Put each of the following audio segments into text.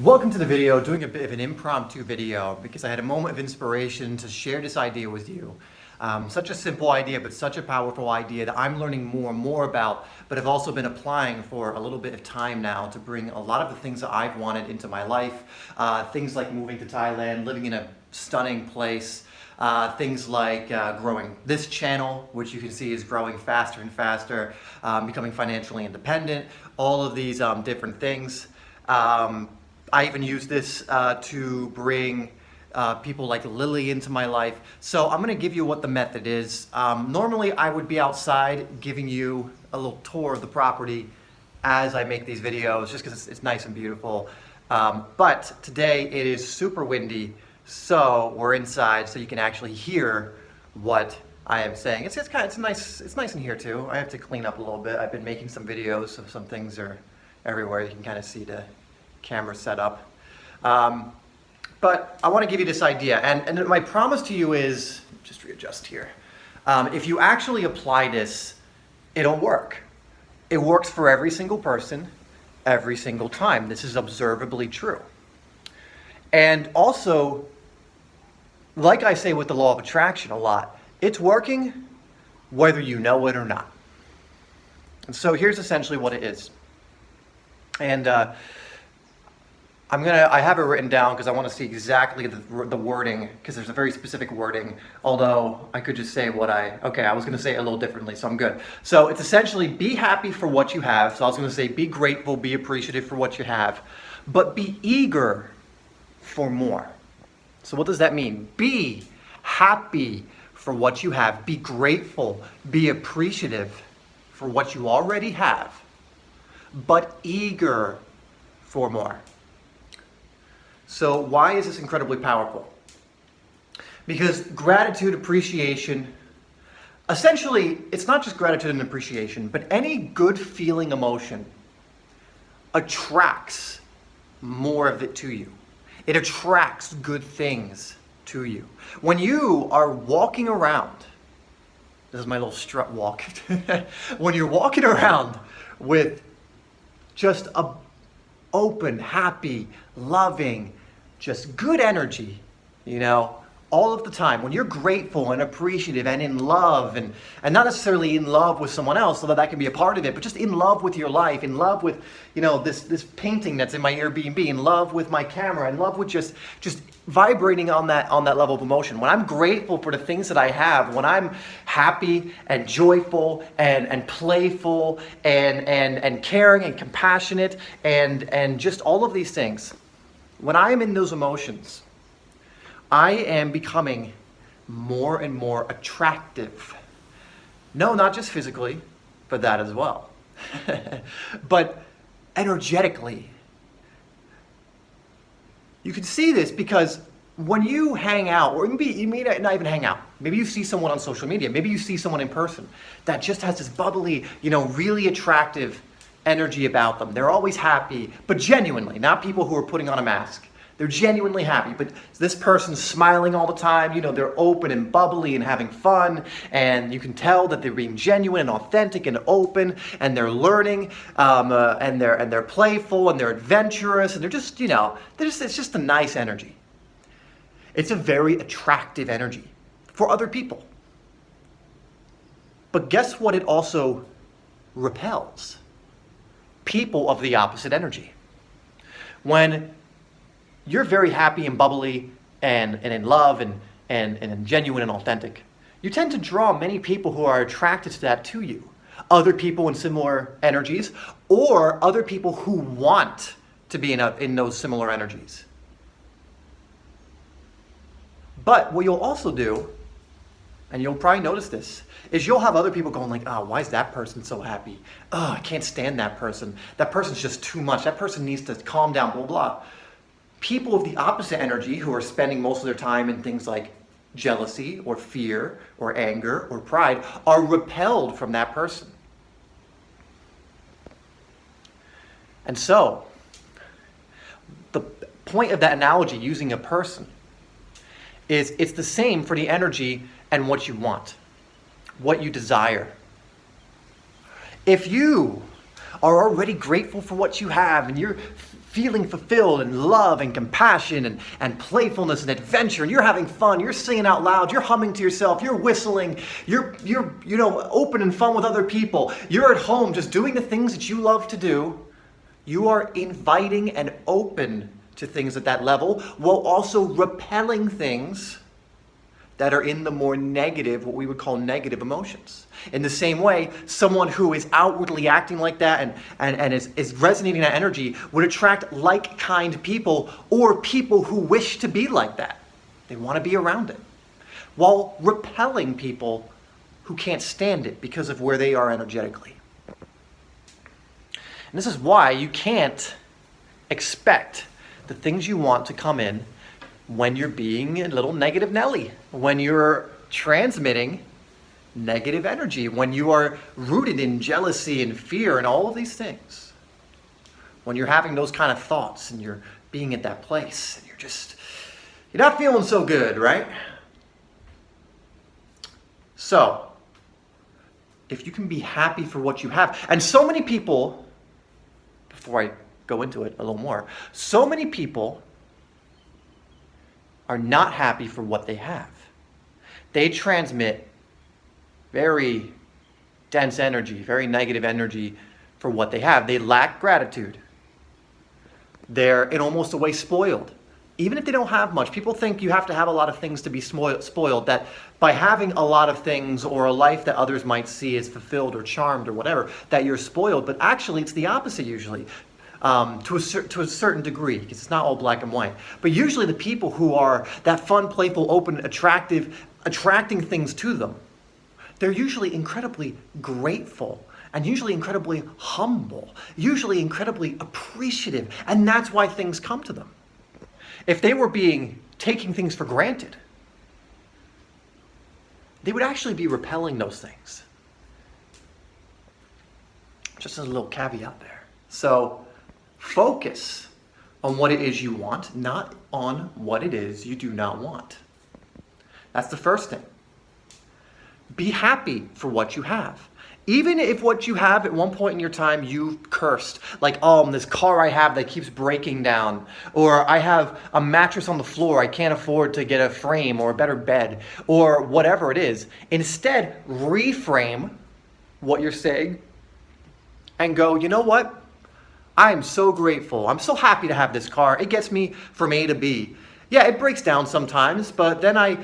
Welcome to the video, doing a bit of an impromptu video because I had a moment of inspiration to share this idea with you. Such a simple idea, but such a powerful idea that I'm learning more and more about, but have also been applying for a little bit of time now to bring a lot of the things that I've wanted into my life. Things like moving to Thailand, living in a stunning place, things like growing this channel, which you can see is growing faster and faster, becoming financially independent, all of these different things. I even use this to bring people like Lily into my life. So I'm gonna give you what the method is. Normally I would be outside giving you a little tour of the property as I make these videos, just because it's nice and beautiful. But today it is super windy, so we're inside so you can actually hear what I am saying. It's nice in here too. I have to clean up a little bit. I've been making some videos, so some things are everywhere. You can kind of see the camera set up. But I want to give you this idea, and my promise to you is, just readjust here, if you actually apply this, it'll work. It works for every single person, every single time. This is observably true. And also, like I say with the law of attraction a lot, it's working whether you know it or not. And so here's essentially what it is. And I have it written down because I want to see exactly the wording, because there's a very specific wording, although I could just say I was going to say it a little differently, so I'm good. So it's essentially be happy for what you have. So I was going to say be grateful, be appreciative for what you have, but be eager for more. So what does that mean? Be happy for what you have, be grateful, be appreciative for what you already have, but eager for more. So why is this incredibly powerful? Because gratitude, appreciation, essentially, it's not just gratitude and appreciation, but any good feeling emotion attracts more of it to you. It attracts good things to you. When you are walking around, this is my little strut walk. When you're walking around with just a open, happy, loving, just good energy, all of the time. When you're grateful and appreciative and in love, and not necessarily in love with someone else, although that can be a part of it, but just in love with your life, in love with, this painting that's in my Airbnb, in love with my camera, in love with just vibrating on that level of emotion. When I'm grateful for the things that I have, when I'm happy and joyful and playful and caring and compassionate and just all of these things, when I am in those emotions, I am becoming more and more attractive. No, not just physically, but that as well. But energetically. You can see this because when you hang out, or maybe you may not even hang out, maybe you see someone on social media, maybe you see someone in person that just has this bubbly, really attractive energy about them. They're always happy, but genuinely, not people who are putting on a mask. They're genuinely happy, but this person's smiling all the time. They're open and bubbly and having fun, and you can tell that they're being genuine and authentic and open, and they're learning, and they're playful and they're adventurous, and they're just, it's just a nice energy. It's a very attractive energy for other people. But guess what? It also repels people of the opposite energy. When you're very happy and bubbly and in love and genuine and authentic, you tend to draw many people who are attracted to that to you. Other people in similar energies, or other people who want to be in those similar energies. But what you'll also do, and you'll probably notice this, is you'll have other people going like, oh, why is that person so happy? Oh, I can't stand that person. That person's just too much. That person needs to calm down, blah, blah. People of the opposite energy who are spending most of their time in things like jealousy or fear or anger or pride are repelled from that person. And so, the point of that analogy, using a person, is it's the same for the energy and what you want, what you desire. If you are already grateful for what you have and you're feeling fulfilled and love and compassion and playfulness and adventure, and you're having fun, you're singing out loud, you're humming to yourself, you're whistling, you're open and fun with other people, you're at home just doing the things that you love to do, you are inviting and open to things at that level while also repelling things that are in the more negative, what we would call negative emotions. In the same way, someone who is outwardly acting like that and is resonating that energy would attract like-kind people or people who wish to be like that. They want to be around it. While repelling people who can't stand it because of where they are energetically. And this is why you can't expect the things you want to come in when you're being a little negative Nelly, when you're transmitting negative energy, when you are rooted in jealousy and fear and all of these things, when you're having those kind of thoughts and you're being at that place and you're not feeling so good, right? So, if you can be happy for what you have, and so many people, before I go into it a little more, so many people are not happy for what they have. They transmit very dense energy, very negative energy for what they have. They lack gratitude. They're in almost a way spoiled. Even if they don't have much, people think you have to have a lot of things to be spoiled, that by having a lot of things or a life that others might see as fulfilled or charmed or whatever, that you're spoiled. But actually, it's the opposite usually. To a certain degree, because it's not all black and white. But usually the people who are that fun, playful, open, attracting things to them, they're usually incredibly grateful and usually incredibly humble, usually incredibly appreciative, and that's why things come to them. If they were taking things for granted, they would actually be repelling those things. Just as a little caveat there. So, focus on what it is you want, not on what it is you do not want. That's the first thing. Be happy for what you have. Even if what you have at one point in your time you've cursed, like, this car I have that keeps breaking down, or I have a mattress on the floor, I can't afford to get a frame or a better bed, or whatever it is. Instead, reframe what you're saying and go, you know what? I'm so grateful. I'm so happy to have this car. It gets me from A to B. Yeah, it breaks down sometimes, but then I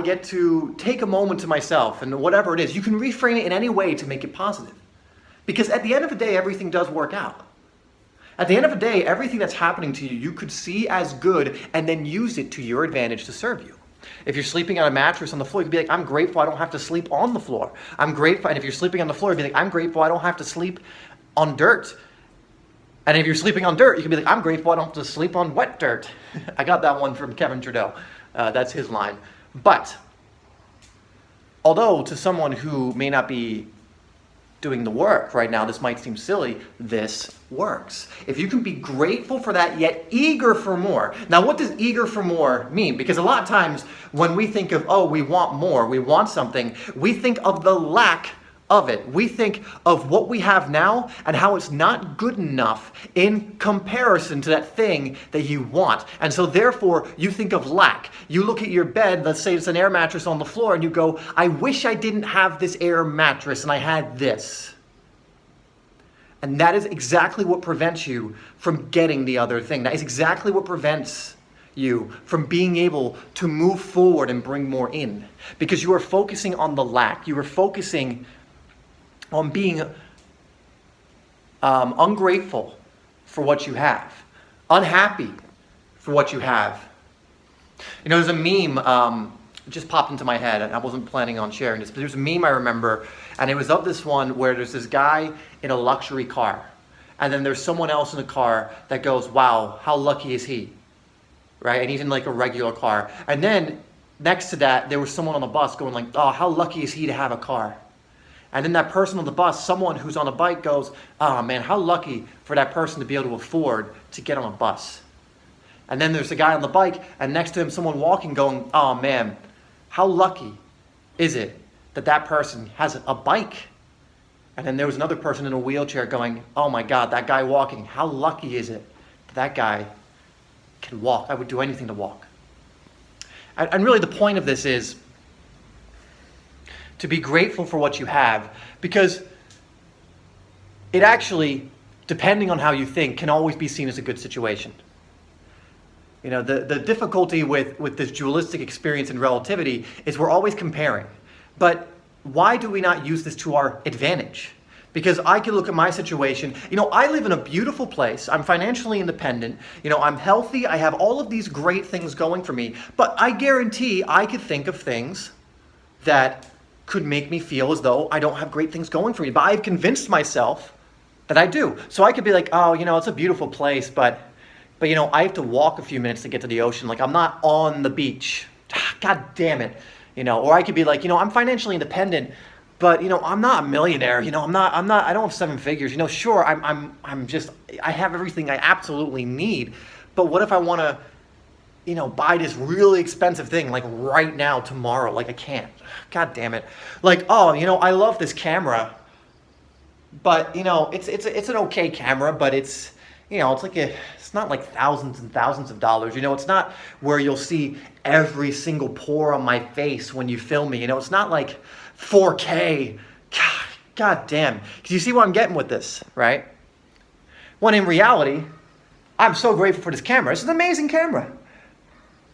get to take a moment to myself and whatever it is. You can reframe it in any way to make it positive. Because at the end of the day, everything does work out. At the end of the day, everything that's happening to you, you could see as good and then use it to your advantage to serve you. If you're sleeping on a mattress on the floor, you could be like, I'm grateful I don't have to sleep on the floor. I'm grateful. And if you're sleeping on the floor, you'd be like, I'm grateful I don't have to sleep on dirt. And if you're sleeping on dirt, you can be like, I'm grateful I don't have to sleep on wet dirt. I got that one from Kevin Trudeau. That's his line. But, although to someone who may not be doing the work right now, this might seem silly, this works. If you can be grateful for that, yet eager for more. Now, what does eager for more mean? Because a lot of times when we think of, we want more, we want something, we think of the lack of it. We think of what we have now and how it's not good enough in comparison to that thing that you want. And so therefore, you think of lack. You look at your bed, let's say it's an air mattress on the floor, and you go, I wish I didn't have this air mattress and I had this. And that is exactly what prevents you from getting the other thing. That is exactly what prevents you from being able to move forward and bring more in. Because you are focusing on the lack. You are focusing on being ungrateful for what you have, unhappy for what you have. You know, there's a meme, it just popped into my head, and I wasn't planning on sharing this, but there's a meme I remember, and it was of this one where there's this guy in a luxury car, and then there's someone else in the car that goes, wow, how lucky is he, right? And he's in like a regular car. And then next to that, there was someone on the bus going like, oh, how lucky is he to have a car? And then that person on the bus, someone who's on a bike goes, oh man, how lucky for that person to be able to afford to get on a bus. And then there's a guy on the bike, and next to him someone walking going, oh man, how lucky is it that that person has a bike? And then there was another person in a wheelchair going, oh my God, that guy walking, how lucky is it that that guy can walk. I would do anything to walk. And really the point of this is to be grateful for what you have, because it actually, depending on how you think, can always be seen as a good situation. You know, the difficulty with this dualistic experience and relativity is we're always comparing. But why do we not use this to our advantage? Because I can look at my situation. You know, I live in a beautiful place. I'm financially independent. You know, I'm healthy. I have all of these great things going for me. But I guarantee I could think of things that could make me feel as though I don't have great things going for me. But I've convinced myself that I do. So I could be like, oh, you know, it's a beautiful place, but you know, I have to walk a few minutes to get to the ocean. Like, I'm not on the beach. God damn it. You know, or I could be like, you know, I'm financially independent, but you know, I'm not a millionaire. You know, I don't have 7 figures. You know, sure, I have everything I absolutely need. But what if I want to, you know, buy this really expensive thing like right now, tomorrow? Like, I can't. God damn it. Like, oh, you know, I love this camera, but you know, it's an okay camera, but it's, you know, it's not like thousands and thousands of dollars. You know, it's not where you'll see every single pore on my face when you film me. You know, it's not like 4K. God damn. Because you see what I'm getting with this, right? When in reality, I'm so grateful for this camera. It's an amazing camera.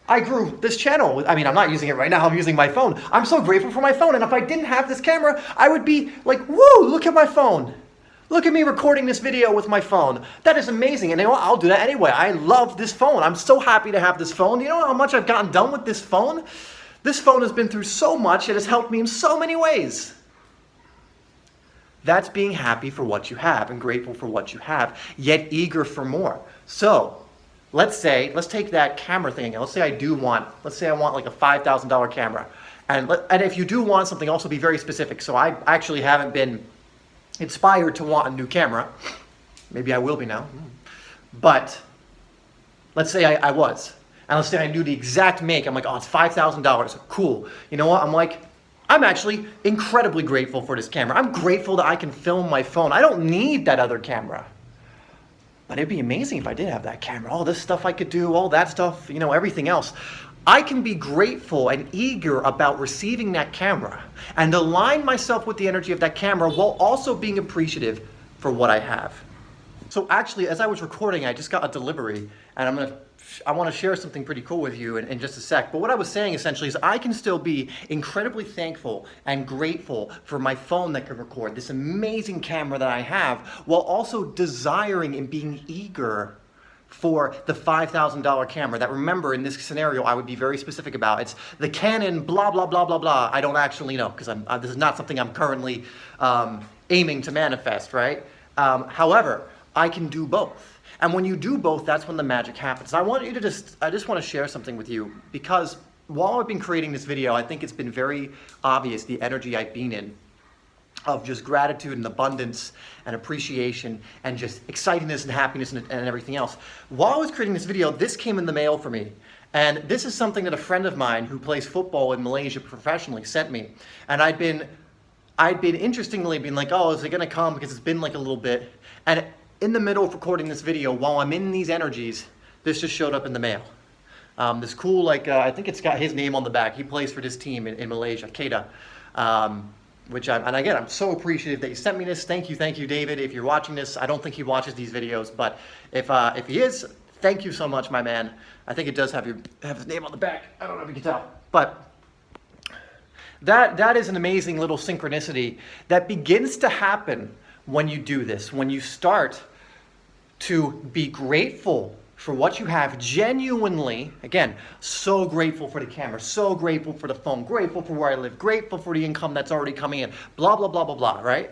I grew this channel. I mean, I'm not using it right now. I'm using my phone. I'm so grateful for my phone. And if I didn't have this camera, I would be like, whoa, look at my phone. Look at me recording this video with my phone. That is amazing. And you know what? I'll do that anyway. I love this phone. I'm so happy to have this phone. You know how much I've gotten done with this phone? This phone has been through so much. It has helped me in so many ways. That's being happy for what you have and grateful for what you have, yet eager for more. So let's take that camera thing again. Let's say I want like a $5,000 camera. And if you do want something, also be very specific. So I actually haven't been inspired to want a new camera. Maybe I will be now. But let's say I was. And let's say I knew the exact make. I'm like, oh, it's $5,000. Cool. You know what? I'm actually incredibly grateful for this camera. I'm grateful that I can film my phone. I don't need that other camera. But it'd be amazing if I did have that camera. All this stuff I could do, all that stuff, you know, everything else. I can be grateful and eager about receiving that camera and align myself with the energy of that camera while also being appreciative for what I have. So actually, as I was recording, I just got a delivery, and I want to share something pretty cool with you in just a sec. But what I was saying essentially is I can still be incredibly thankful and grateful for my phone that can record, this amazing camera that I have, while also desiring and being eager for the $5,000 camera that, remember, in this scenario, I would be very specific about. It's the Canon blah, blah, blah, blah, blah. I don't actually know, because this is not something I'm currently aiming to manifest, right? However, I can do both. And when you do both, that's when the magic happens. I just want to share something with you, because while I've been creating this video, I think it's been very obvious the energy I've been in of just gratitude and abundance and appreciation and just excitingness and happiness and everything else. While I was creating this video, this came in the mail for me. And this is something that a friend of mine who plays football in Malaysia professionally sent me. And I'd been interestingly been like, oh, is it gonna come? Because it's been like a little bit. And in the middle of recording this video, while I'm in these energies, this just showed up in the mail. This cool, like, I think it's got his name on the back. He plays for this team in Malaysia, Kedah. And again, I'm so appreciative that you sent me this. Thank you, David. If you're watching this, I don't think he watches these videos, but if he is, thank you so much, my man. I think it does have his name on the back. I don't know if you can tell, but that is an amazing little synchronicity that begins to happen when you do this, when you start to be grateful for what you have genuinely. Again, so grateful for the camera, so grateful for the phone, grateful for where I live, grateful for the income that's already coming in, blah, blah, blah, blah, blah, right?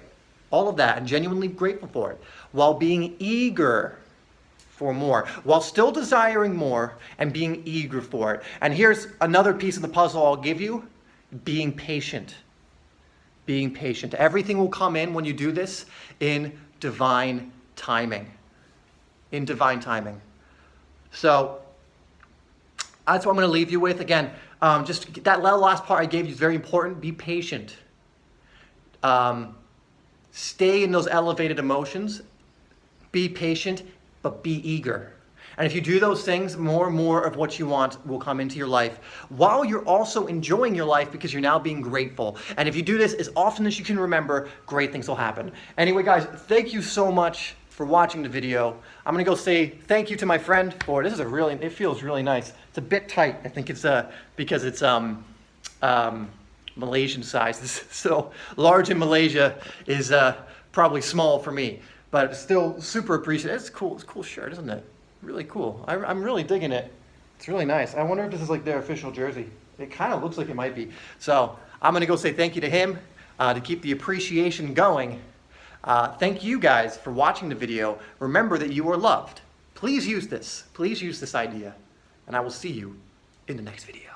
All of that, and genuinely grateful for it, while being eager for more, while still desiring more and being eager for it. And here's another piece of the puzzle I'll give you: being patient. Being patient. Everything will come in when you do this in divine timing. In divine timing. So that's what I'm going to leave you with. Again, just that last part I gave you is very important. Be patient. Stay in those elevated emotions. Be patient, but be eager. And if you do those things, more and more of what you want will come into your life while you're also enjoying your life because you're now being grateful. And if you do this as often as you can remember, great things will happen. Anyway, guys, thank you so much for watching the video. I'm gonna go say thank you to my friend for, this is a really, it feels really nice. It's a bit tight. I think it's because it's Malaysian size. So large in Malaysia is probably small for me, but it's still super appreciated. It's cool. It's a cool shirt, isn't it? Really cool. I'm really digging it. It's really nice. I wonder if this is like their official jersey. It kind of looks like it might be. So I'm gonna go say thank you to him to keep the appreciation going. Thank you guys for watching the video. Remember that you are loved. Please use this. Please use this idea. And I will see you in the next video.